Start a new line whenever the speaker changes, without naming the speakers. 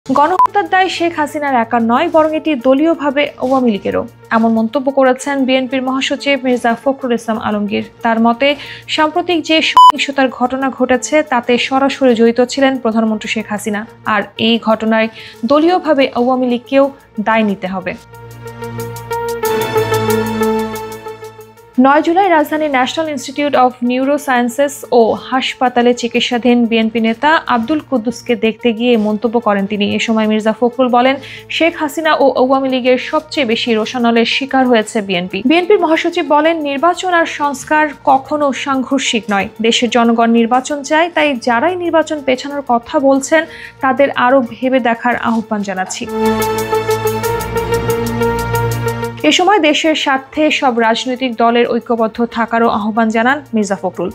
গণহত্যার দায় শেখ হাসিনার একার নয়, বরং এটি দলীয়ভাবে আওয়ামী লীগেরও, এমন মন্তব্য করেছেন বিএনপির মহাসচিব মির্জা ফখরুল ইসলাম আলমগীর। তার মতে, সাম্প্রতিক যে সহিংসতার ঘটনা ঘটেছে তাতে সরাসরি জড়িত ছিলেন প্রধানমন্ত্রী শেখ হাসিনা, আর এই ঘটনায় দলীয়ভাবে আওয়ামী লীগকেও দায় নিতে হবে। 9 জুলাই রাজধানীর national institute of neurosciences ও হাসপাতালে চিকিৎসাধীন বিএনপি নেতা আব্দুল কুদ্দুসকে দেখতে গিয়ে মন্তব্য করেন তিনি। এ সময় মির্জা ফখরুল বলেন, শেখ হাসিনা ও আওয়ামী লীগের সবচেয়ে বেশি রোষানলের শিকার হয়েছে বিএনপি। বিএনপির মহাসচিব বলেন, নির্বাচন আর সংস্কার কখনো সাংঘর্ষিক নয়। দেশের জনগণ নির্বাচন চায়, তাই যারাই নির্বাচন পেছানোর কথা বলছেন তাদের আরও ভেবে দেখার আহ্বান জানাচ্ছি। এ সময় দেশের স্বার্থে সব রাজনৈতিক দলের ঐক্যবদ্ধ থাকারও আহ্বান জানান মির্জা ফখরুল।